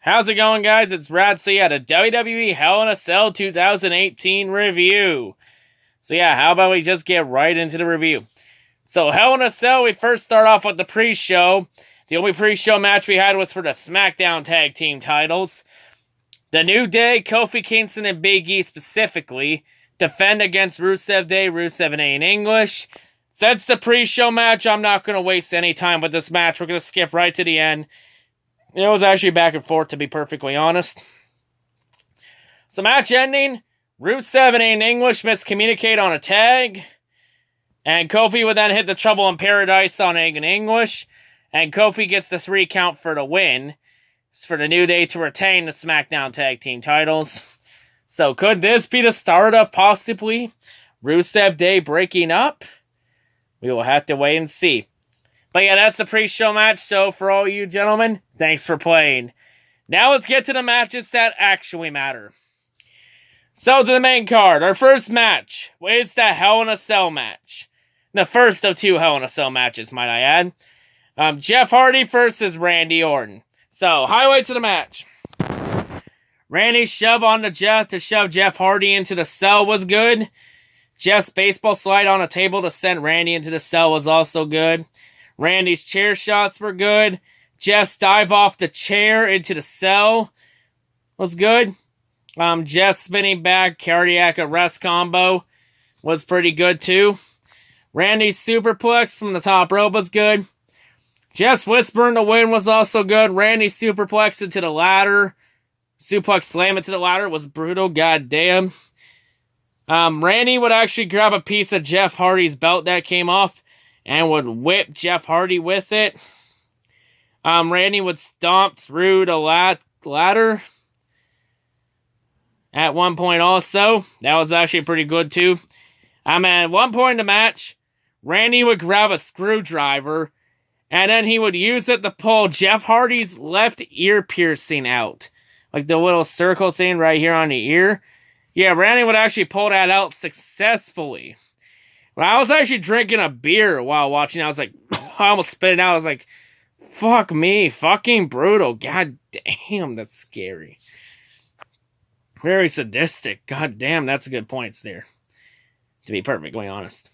How's it going, guys? It's C-RadTV at a WWE Hell in a Cell 2018 review. So yeah, how about we just get right into the review? So Hell in a Cell, we first start off with the pre-show. The only pre-show match we had was for the SmackDown Tag Team titles. The New Day, Kofi Kingston and Big E specifically, defend against Rusev Day, Rusev and A in English. Since the pre-show match, I'm not going to waste any time with this match. We're going to skip right to the end. It was actually back and forth, to be perfectly honest. So match ending, Rusev and A in English miscommunicate on a tag. And Kofi would then hit the Trouble in Paradise on A in English. And Kofi gets the 3 count for the win. It's for the New Day to retain the SmackDown Tag Team titles. So could this be the start of possibly Rusev Day breaking up? We will have to wait and see. But yeah, that's the pre-show match, so for all you gentlemen, thanks for playing. Now let's get to the matches that actually matter. So to the main card, our first match is the Hell in a Cell match. The first of 2 Hell in a Cell matches, might I add. Jeff Hardy versus Randy Orton. So, highlights of the match. Randy's shove on to Jeff to shove Jeff Hardy into the cell was good. Jeff's baseball slide on a table to send Randy into the cell was also good. Randy's chair shots were good. Jeff's dive off the chair into the cell was good. Jeff's spinning back cardiac arrest combo was pretty good too. Randy's superplex from the top rope was good. Jeff's whisper in the wind was also good. Randy's superplex into the ladder. Suplex slam into the ladder was brutal, goddamn. Randy would actually grab a piece of Jeff Hardy's belt that came off and would whip Jeff Hardy with it. Randy would stomp through the ladder at one point also. That was actually pretty good too. At one point in the match, Randy would grab a screwdriver and then he would use it to pull Jeff Hardy's left ear piercing out. Like the little circle thing right here on the ear. Yeah, Randy would actually pull that out successfully. When I was actually drinking a beer while watching, I was like, I almost spit it out. I was like, fuck me, fucking brutal. God damn, that's scary. Very sadistic. God damn, that's a good point there. To be perfectly honest.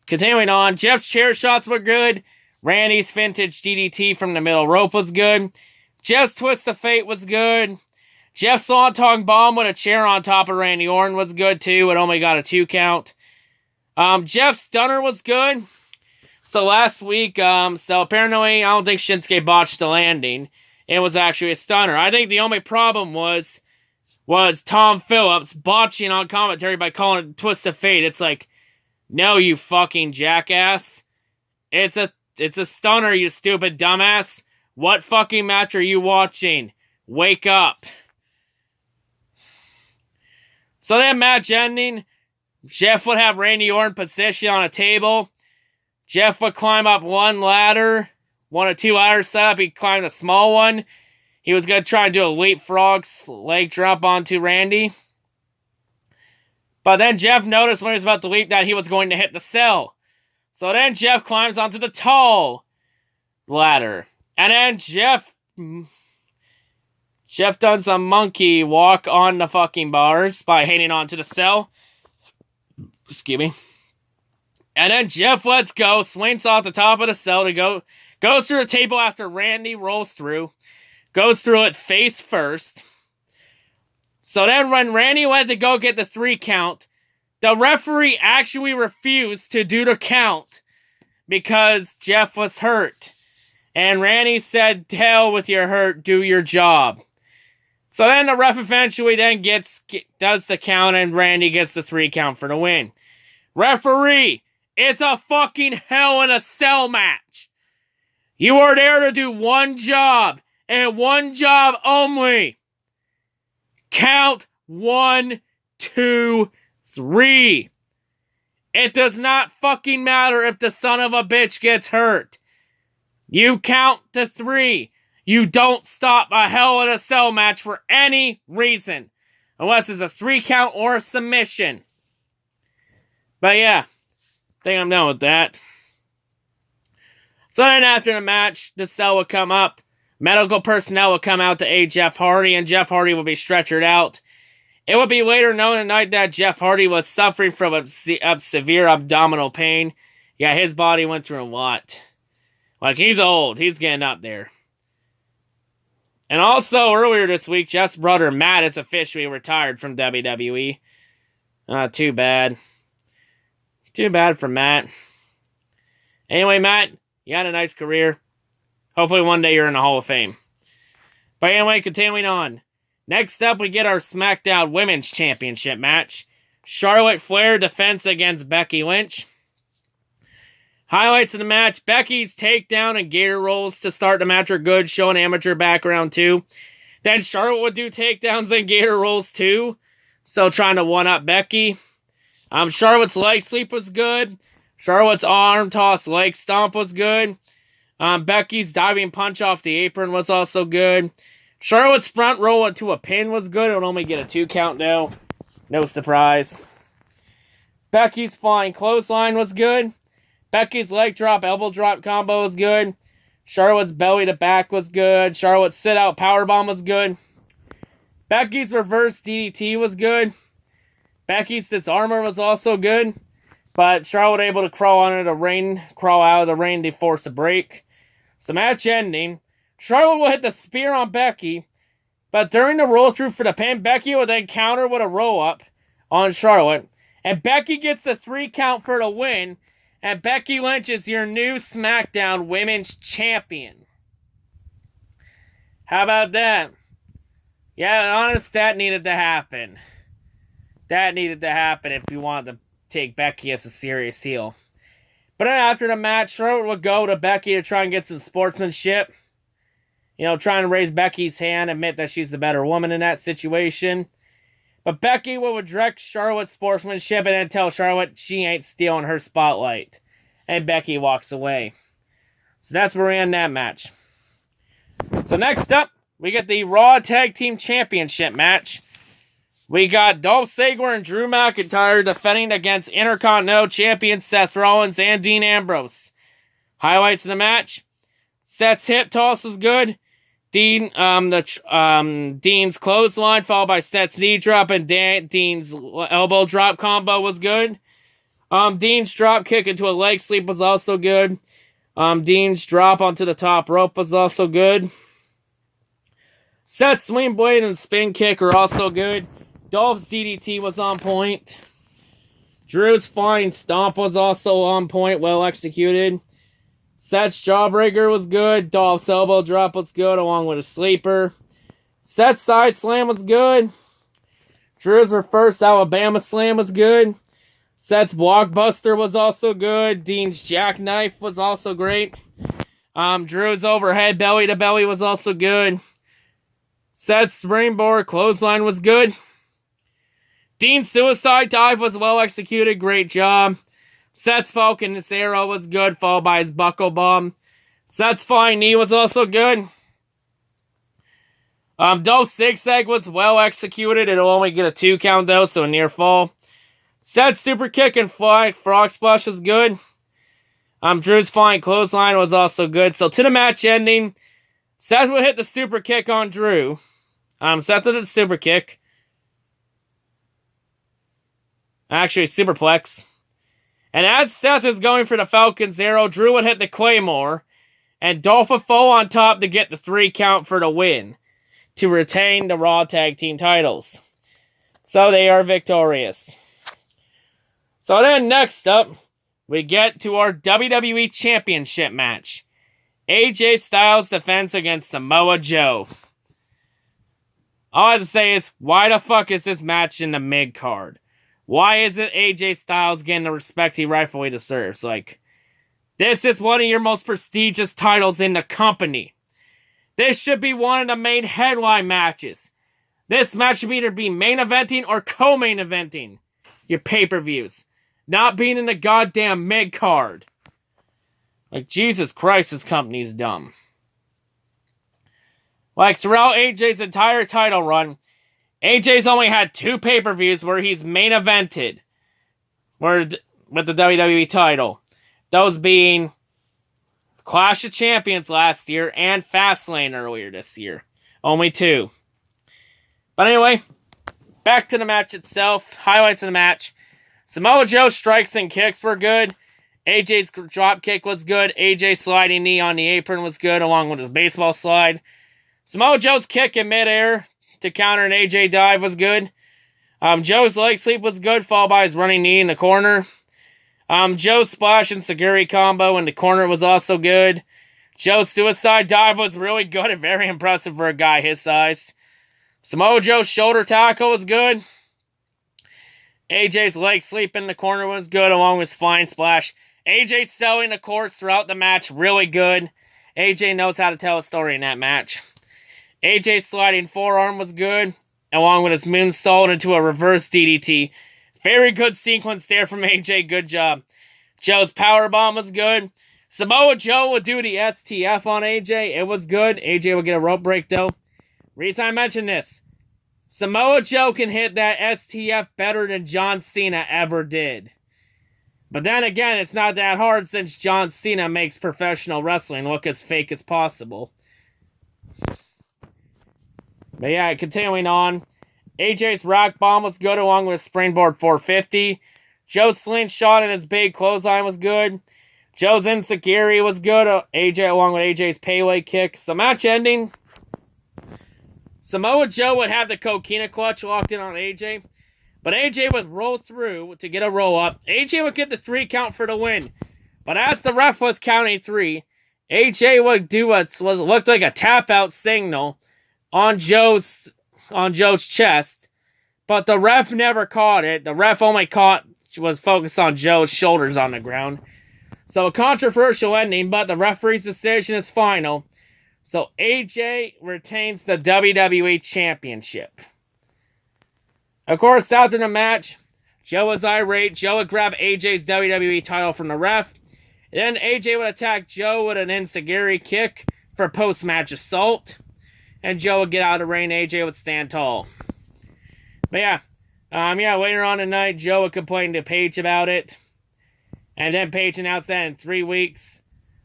Continuing on, Jeff's chair shots were good. Randy's vintage DDT from the middle rope was good. Jeff's twist of fate was good. Jeff's Swanton bomb with a chair on top of Randy Orton was good too. It only got a 2 count. Jeff's stunner was good. So last week, so apparently I don't think Shinsuke botched the landing. It was actually a stunner. I think the only problem was Tom Phillips botching on commentary by calling it twist of fate. It's like, no, you fucking jackass. It's a stunner, you stupid dumbass. What fucking match are you watching? Wake up. So that match ending, Jeff would have Randy Orton position on a table. Jeff would climb up one ladder. 1 or 2 ladders set up. He'd climb the small one. He was going to try and do a leapfrog leg drop onto Randy. But then Jeff noticed when he was about to leap that he was going to hit the cell. So then Jeff climbs onto the tall ladder. And then Jeff done some monkey walk on the fucking bars by hanging onto the cell. Excuse me. And then Jeff lets go, swings off the top of the cell to goes through the table after Randy rolls through. Goes through it face first. So then when Randy went to go get the 3 count, the referee actually refused to do the count because Jeff was hurt. And Randy said, hell with your hurt, do your job. So then the ref eventually then does the count and Randy gets the 3 count for the win. Referee, it's a fucking Hell in a Cell match. You are there to do one job and one job only. Count 1, 2, 3. It does not fucking matter if the son of a bitch gets hurt. You count to 3. You don't stop a Hell in a Cell match for any reason. Unless it's a 3 count or a submission. But yeah, I think I'm done with that. So then after the match, the cell would come up. Medical personnel would come out to aid Jeff Hardy, and Jeff Hardy would be stretchered out. It would be later known tonight that Jeff Hardy was suffering from severe abdominal pain. Yeah, his body went through a lot. Like, he's old. He's getting up there. And also, earlier this week, Jeff's brother Matt is officially retired from WWE. Too bad. Too bad for Matt. Anyway, Matt, you had a nice career. Hopefully one day you're in the Hall of Fame. But anyway, continuing on. Next up, we get our SmackDown Women's Championship match. Charlotte Flair defense against Becky Lynch. Highlights of the match: Becky's takedown and gator rolls to start the match are good, showing amateur background too. Then Charlotte would do takedowns and gator rolls too, so trying to one-up Becky. Charlotte's leg sweep was good. Charlotte's arm toss leg stomp was good. Becky's diving punch off the apron was also good. Charlotte's front roll into a pin was good. It would only get a 2 count though. No surprise. Becky's flying clothesline was good. Becky's leg drop, elbow drop combo was good. Charlotte's belly to back was good. Charlotte's sit out powerbomb was good. Becky's reverse DDT was good. Becky's disarmor was also good. But Charlotte able to crawl out of the ring to force a break. So match ending. Charlotte will hit the spear on Becky. But during the roll through for the pin, Becky will then counter with a roll up on Charlotte. And Becky gets the 3 count for the win. And Becky Lynch is your new SmackDown Women's Champion. How about that? Yeah, honest, that needed to happen. That needed to happen if you wanted to take Becky as a serious heel. But then after the match, Charlotte would go to Becky to try and get some sportsmanship. You know, trying to raise Becky's hand, admit that she's the better woman in that situation. But Becky would direct Charlotte's sportsmanship and then tell Charlotte she ain't stealing her spotlight. And Becky walks away. So that's where we end that match. So next up, we get the Raw Tag Team Championship match. We got Dolph Ziggler and Drew McIntyre defending against Intercontinental Champion Seth Rollins and Dean Ambrose. Highlights of the match: Seth's hip toss was good. Dean's clothesline followed by Seth's knee drop and Dean's elbow drop combo was good. Dean's drop kick into a leg sweep was also good. Dean's drop onto the top rope was also good. Seth's swing blade and spin kick are also good. Dolph's DDT was on point. Drew's flying stomp was also on point, well executed. Seth's jawbreaker was good. Dolph's elbow drop was good, along with a sleeper. Seth's side slam was good. Drew's reverse Alabama slam was good. Seth's blockbuster was also good. Dean's jackknife was also great. Drew's overhead belly to belly was also good. Seth's springboard clothesline was good. Dean's suicide dive was well executed. Great job. Seth's Falcon Arrow was good, followed by his buckle bomb. Seth's flying knee was also good. Dolph's zigzag was well executed. It'll only get a 2 count though, so a near fall. Seth's super kick and frog splash was good. Drew's flying clothesline was also good. So to the match ending, Seth will hit the super kick on Drew. Seth did the super kick. Actually, superplex. And as Seth is going for the Falcon's Arrow, Drew would hit the Claymore, and Dolph would fall on top to get the 3 count for the win, to retain the Raw Tag Team titles. So they are victorious. So then next up, we get to our WWE Championship match. AJ Styles defense against Samoa Joe. All I have to say is, why the fuck is this match in the mid-card? Why isn't AJ Styles getting the respect he rightfully deserves? Like, this is one of your most prestigious titles in the company. This should be one of the main headline matches. This match should either be main eventing or co-main eventing your pay-per-views. Not being in the goddamn mid-card. Like, Jesus Christ, this company's dumb. Like, throughout AJ's entire title run, AJ's only had 2 pay-per-views where he's main evented with the WWE title. Those being Clash of Champions last year, and Fastlane earlier this year. Only 2. But anyway, back to the match itself. Highlights of the match. Samoa Joe's strikes and kicks were good. AJ's drop kick was good. AJ's sliding knee on the apron was good, along with his baseball slide. Samoa Joe's kick in midair to counter an AJ dive was good. Joe's leg sweep was good, followed by his running knee in the corner. Joe's splash and Sagiri combo in the corner was also good. Joe's suicide dive was really good and very impressive for a guy his size. Samoa Joe's shoulder tackle was good. AJ's leg sweep in the corner was good, along with his flying splash. AJ selling the course throughout the match, really good. AJ knows how to tell a story in that match. AJ's sliding forearm was good, along with his moonsault into a reverse DDT. Very good sequence there from AJ, good job. Joe's powerbomb was good. Samoa Joe would do the STF on AJ, it was good. AJ would get a rope break though. Reason I mention this, Samoa Joe can hit that STF better than John Cena ever did. But then again, it's not that hard since John Cena makes professional wrestling look as fake as possible. But yeah, continuing on. AJ's rock bomb was good along with springboard 450. Joe's slingshot and his big clothesline was good. Joe's enziguri was good. AJ along with AJ's Pele kick. So match ending. Samoa Joe would have the coquina clutch locked in on AJ. But AJ would roll through to get a roll up. AJ would get the 3 count for the win. But as the ref was counting 3, AJ would do what looked like a tap out signal on Joe's chest. But the ref never caught it. The ref only was focused on Joe's shoulders on the ground. So a controversial ending, but the referee's decision is final. So AJ retains the WWE Championship. Of course, after the match, Joe was irate. Joe would grab AJ's WWE title from the ref. Then AJ would attack Joe with an enziguri kick for post-match assault. And Joe would get out of the ring. AJ would stand tall. But yeah, later on tonight, Joe would complain to Paige about it. And then Paige announced that in 3 weeks,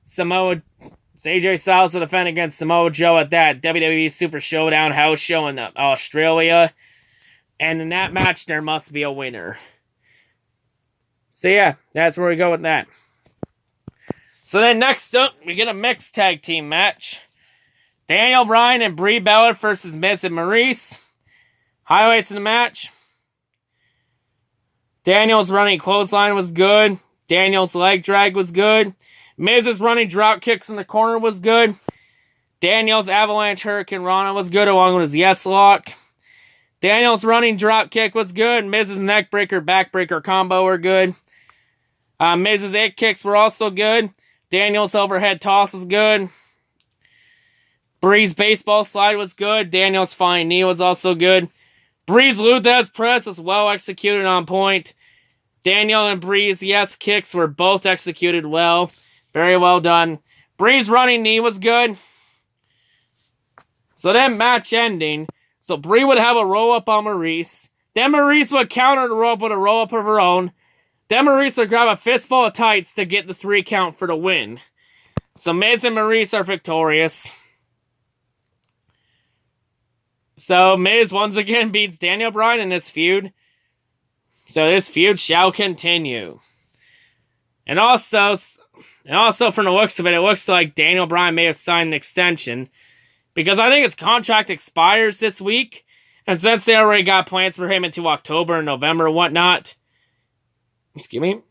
AJ Styles will defend against Samoa Joe at that WWE Super Showdown house show in Australia. And in that match, there must be a winner. So yeah, that's where we go with that. So then next up, we get a mixed tag team match. Daniel Bryan and Brie Bella versus Miz and Maurice. Highlights of the match. Daniel's running clothesline was good. Daniel's leg drag was good. Miz's running drop kicks in the corner was good. Daniel's avalanche hurricane rana was good along with his yes lock. Daniel's running drop kick was good. Miz's neck breaker, backbreaker combo were good. Miz's it kicks were also good. Daniel's overhead toss was good. Brie's baseball slide was good. Daniel's flying knee was also good. Brie's Luthez press was well executed on point. Daniel and Brie's yes kicks were both executed well. Very well done. Brie's running knee was good. So then match ending. So Brie would have a roll-up on Maurice. Then Maurice would counter the rope with a roll-up of her own. Then Maurice would grab a fistful of tights to get the 3 count for the win. So Miz and Maurice are victorious. So Miz once again beats Daniel Bryan in this feud. So this feud shall continue. And also from the looks of it, it looks like Daniel Bryan may have signed an extension. Because I think his contract expires this week. And since they already got plans for him into October and November and whatnot. Excuse me.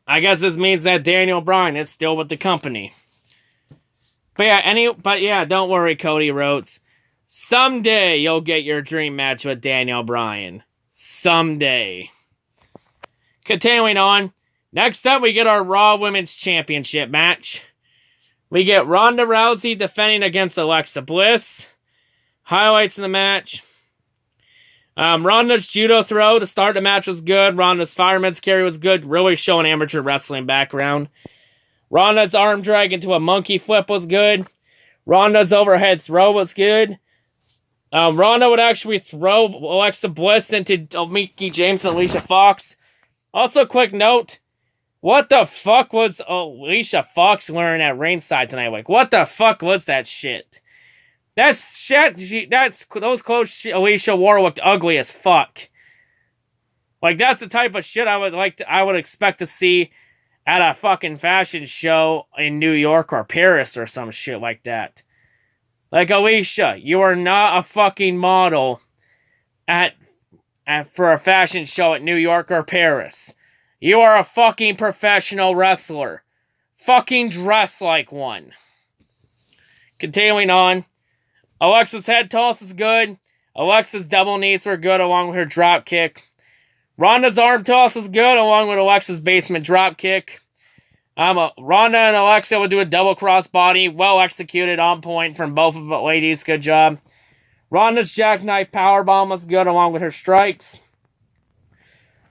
I guess this means that Daniel Bryan is still with the company. But yeah, don't worry, Cody Rhodes. Someday you'll get your dream match with Daniel Bryan. Someday. Continuing on. Next up, we get our Raw Women's Championship match. We get Ronda Rousey defending against Alexa Bliss. Highlights in the match. Ronda's judo throw to start the match was good. Ronda's fireman's carry was good. Really showing amateur wrestling background. Ronda's arm drag into a monkey flip was good. Ronda's overhead throw was good. Ronda would actually throw Alexa Bliss into Mickie James and Alicia Fox. Also, quick note. What the fuck was Alicia Fox wearing at ringside tonight? Like, what the fuck was that shit? That's shit. Those clothes Alicia wore looked ugly as fuck. Like, that's the type of shit I would expect to see at a fucking fashion show in New York or Paris or some shit like that. Like, Alicia, you are not a fucking model for a fashion show at New York or Paris. You are a fucking professional wrestler. Fucking dress like one. Continuing on. Alexa's head toss is good. Alexa's double knees were good along with her drop kick. Ronda's arm toss is good along with Alexa's basement drop kick. Ronda and Alexa would do a double crossbody. Well executed, on point from both of the ladies. Good job. Ronda's jackknife powerbomb was good along with her strikes.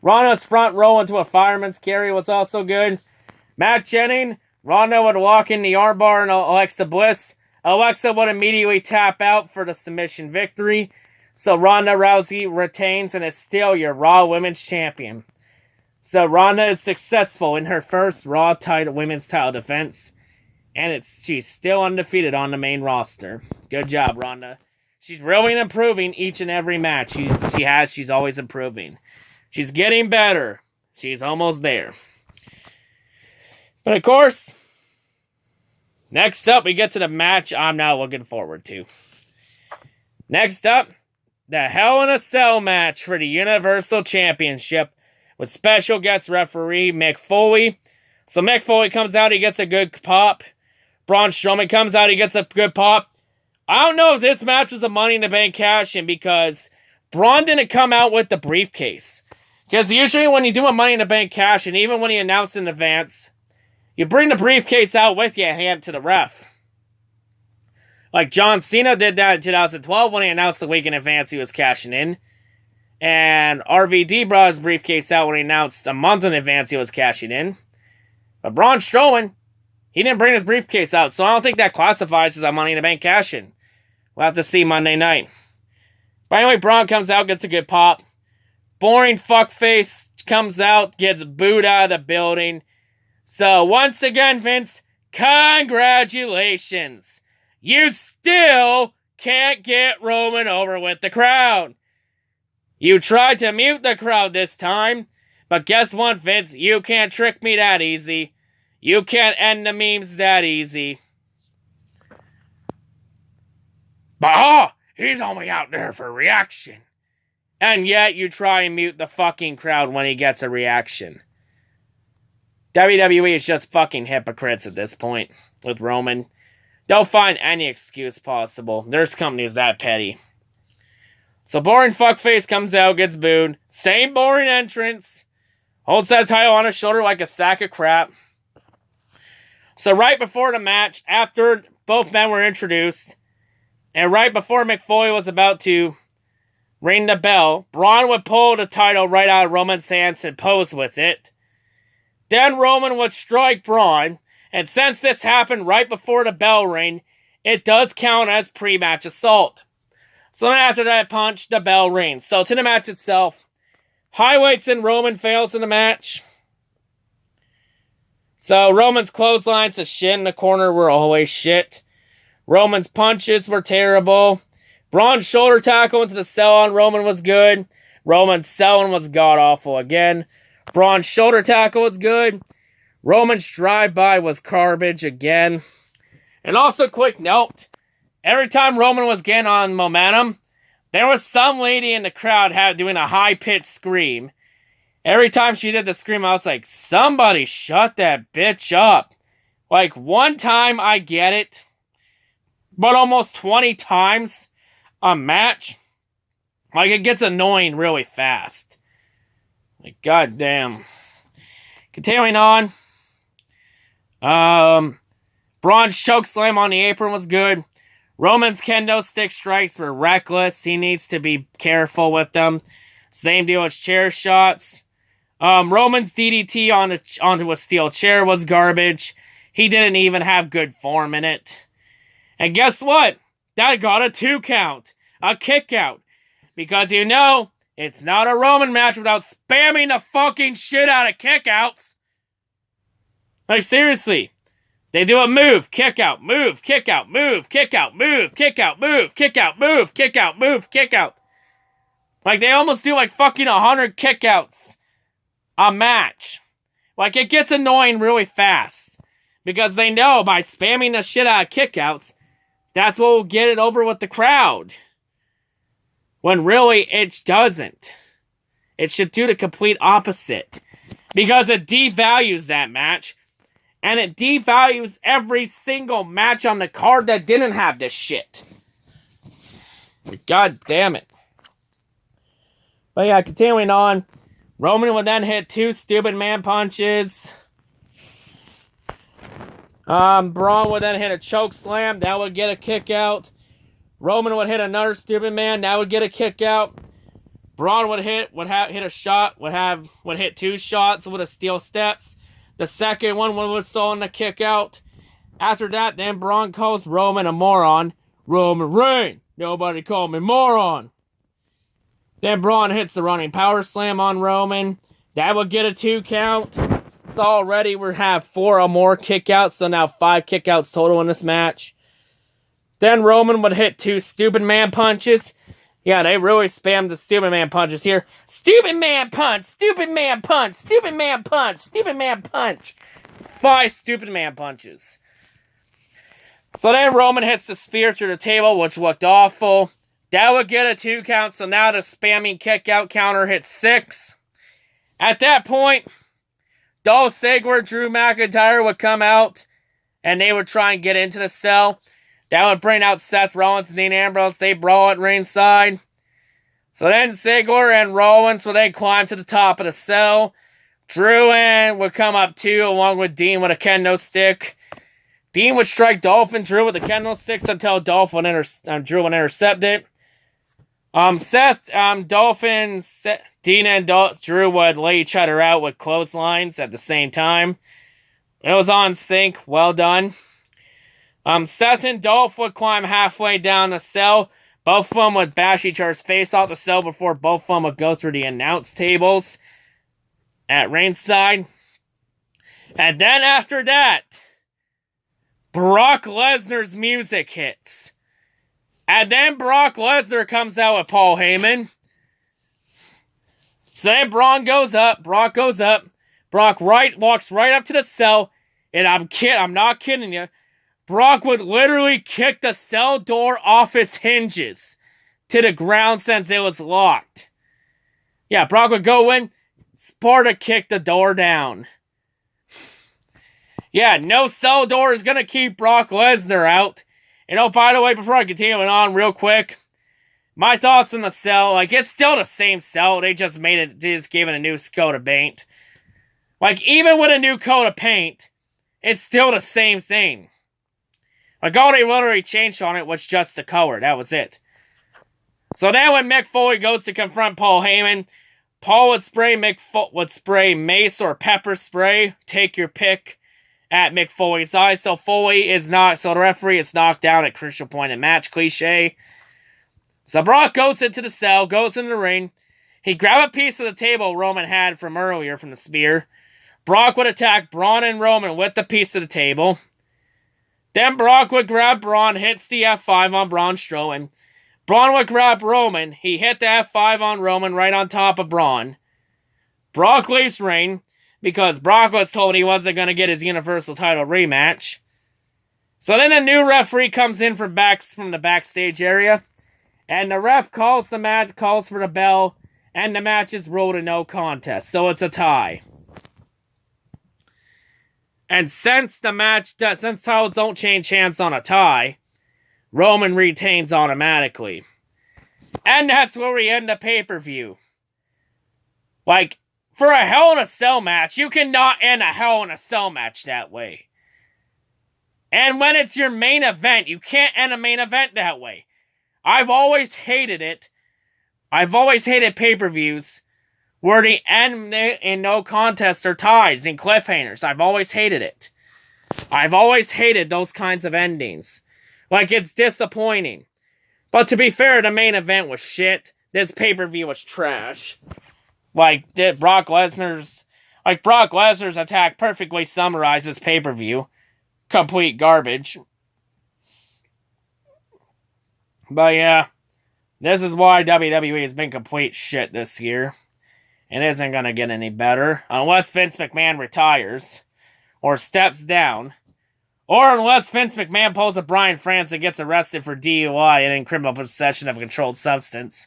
Ronda's front roll into a fireman's carry was also good. Match ending. Ronda would walk in the armbar and Alexa Bliss. Alexa would immediately tap out for the submission victory. So Ronda Rousey retains and is still your Raw Women's Champion. So Ronda is successful in her first Raw Women's title defense. And she's still undefeated on the main roster. Good job, Ronda. She's really improving each and every match. She's always improving. She's getting better. She's almost there. But of course, next up, we get to the match I'm now looking forward to. Next up, the Hell in a Cell match for the Universal Championship with special guest referee Mick Foley. So Mick Foley comes out, he gets a good pop. Braun Strowman comes out, he gets a good pop. I don't know if this match is a Money in the Bank cash-in because Braun didn't come out with the briefcase. Because usually when you do a Money in the Bank cash-in, even when you announce in advance, you bring the briefcase out with you and hand it to the ref. Like John Cena did that in 2012 when he announced the week in advance he was cashing in. And RVD brought his briefcase out when he announced a month in advance he was cashing in. But Braun Strowman, he didn't bring his briefcase out, so I don't think that classifies as a Money in the Bank cash-in. We'll have to see Monday night. But anyway, Braun comes out, gets a good pop. Boring fuckface comes out, gets booed out of the building. So once again, Vince, congratulations. You still can't get Roman over with the crowd. You tried to mute the crowd this time, but guess what, Vince? You can't trick me that easy. You can't end the memes that easy. But he's only out there for reaction. And yet you try and mute the fucking crowd when he gets a reaction. WWE is just fucking hypocrites at this point with Roman. They'll find any excuse possible. There's companies that petty. So boring fuckface comes out, gets booed. Same boring entrance. Holds that title on his shoulder like a sack of crap. So right before the match, after both men were introduced, and right before Mick Foley was about to ring the bell, Braun would pull the title right out of Roman's hands and pose with it. Then Roman would strike Braun, and since this happened right before the bell ring, it does count as pre-match assault. So then after that punch, the bell rings. So to the match itself, highlights and Roman fails in the match. So Roman's clotheslines to shin in the corner were always shit. Roman's punches were terrible. Braun's shoulder tackle into the cell on Roman was good. Roman's selling was god-awful again. Braun's shoulder tackle was good. Roman's drive-by was garbage again. And also, quick note, every time Roman was getting on momentum, there was some lady in the crowd doing a high-pitched scream. Every time she did the scream, I was like, somebody shut that bitch up. Like, one time I get it, but almost 20 times a match, like, it gets annoying really fast. Like, goddamn. Continuing on. Braun's chokeslam on the apron was good. Roman's kendo stick strikes were reckless. He needs to be careful with them. Same deal with chair shots. Roman's DDT onto a steel chair was garbage. He didn't even have good form in it. And guess what? That got a 2 count. A kick out. Because you know, it's not a Roman match without spamming the fucking shit out of kickouts. Like, seriously. They do a move, kick out, move, kick out, move, kick out, move, kick out, move, kick out, move, kick out, move, kick out. Like, they almost do like fucking 100 kickouts a match. Like, it gets annoying really fast. Because they know by spamming the shit out of kickouts, that's what will get it over with the crowd. When really, it doesn't. It should do the complete opposite. Because it devalues that match. And it devalues every single match on the card that didn't have this shit. God damn it. But yeah, continuing on. Roman would then hit 2 stupid man punches. Braun would then hit a choke slam. That would get a kick out. Roman would hit another stupid man. That would get a kick out. Braun would hit a shot. Would hit 2 shots with a steel steps. The second one was stolen a kick out. After that, then Braun calls Roman a moron. Roman Reigns. Nobody call me moron. Then Braun hits the running power slam on Roman. That would get a 2 count. So already we have 4 or more kickouts. So now 5 kickouts total in this match. Then Roman would hit 2 stupid man punches. Yeah, they really spammed the stupid man punches here. Stupid man punch, stupid man punch, stupid man punch, stupid man punch. 5 stupid man punches. So then Roman hits the spear through the table, which looked awful. That would get a 2 count, so now the spamming kick out counter hits 6. At that point, Dolph Ziggler, Drew McIntyre would come out, and they would try and get into the cell. That would bring out Seth Rollins and Dean Ambrose. They brawl at ringside. So then Ziggler and Rollins would then climb to the top of the cell. Drew would come up too, along with Dean with a kendo stick. Dean would strike Dolph and Drew with the kendo sticks until Drew would intercept it. Dean and Drew would lay each other out with clotheslines at the same time. It was on sync. Well done. Seth and Dolph would climb halfway down the cell. Both of them would bash each other's face off the cell before both of them would go through the announce tables at ringside. And then after that, Brock Lesnar's music hits. And then Brock Lesnar comes out with Paul Heyman. So then Brock goes up. Brock walks right up to the cell. And I'm not kidding you. Brock would literally kick the cell door off its hinges to the ground since it was locked. Yeah, Brock would go in, Sparta kick the door down. Yeah, no cell door is going to keep Brock Lesnar out. And oh, by the way, before I continue on real quick, my thoughts on the cell, like, it's still the same cell. They just gave it a new coat of paint. Like, even with a new coat of paint, it's still the same thing. Like, all they literally changed on it was just the color. That was it. So then when Mick Foley goes to confront Paul Heyman, Paul would spray mace or pepper spray. Take your pick at Mick Foley's eyes. So the referee is knocked down at crucial point in match. Cliche. So Brock goes into the cell, goes in the ring. He grabbed a piece of the table Roman had from earlier from the spear. Brock would attack Braun and Roman with the piece of the table. Then Brock would grab Braun, hits the F5 on Braun Strowman. Braun would grab Roman. He hit the F5 on Roman right on top of Braun. Brock leaves ring because Brock was told he wasn't going to get his Universal title rematch. So then a new referee comes in from the backstage area. And the ref calls for the bell. And the match is ruled a no contest. So it's a tie. And since titles don't change hands on a tie, Roman retains automatically. And that's where we end the pay-per-view. Like, for a Hell in a Cell match, you cannot end a Hell in a Cell match that way. And when it's your main event, you can't end a main event that way. I've always hated it. I've always hated pay-per-views where the end in no contest or ties and cliffhangers. I've always hated it. I've always hated those kinds of endings. Like, it's disappointing. But to be fair, the main event was shit. This pay-per-view was trash. Like, Brock Lesnar's... Like, Brock Lesnar's attack perfectly summarizes pay-per-view. Complete garbage. But yeah, this is why WWE has been complete shit this year. It isn't going to get any better unless Vince McMahon retires or steps down. Or unless Vince McMahon pulls a Brian France and gets arrested for DUI and in criminal possession of a controlled substance.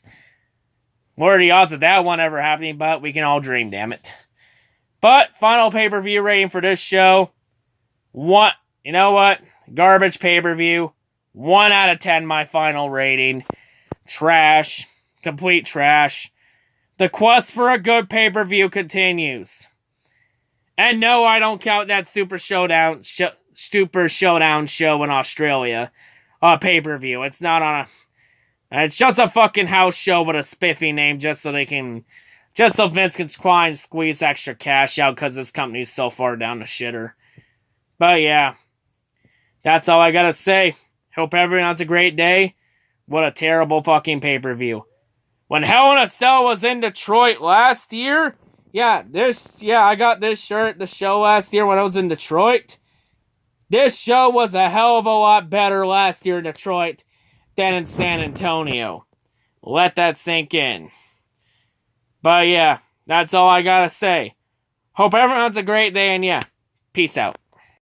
What are the odds of that one ever happening? But we can all dream, damn it. But, final pay-per-view rating for this show. You know what? Garbage pay-per-view. 1 out of 10, my final rating. Trash. Complete trash. The quest for a good pay-per-view continues. And no, I don't count that Super Showdown show in Australia. Pay-per-view. It's not on a... It's just a fucking house show with a spiffy name just so Vince can try and squeeze extra cash out because this company's so far down the shitter. But yeah. That's all I gotta say. Hope everyone has a great day. What a terrible fucking pay-per-view. When Hell in a Cell was in Detroit last year... I got this shirt at the show last year when I was in Detroit. This show was a hell of a lot better last year in Detroit than in San Antonio. Let that sink in. But yeah, that's all I gotta say. Hope everyone has a great day, and yeah, peace out.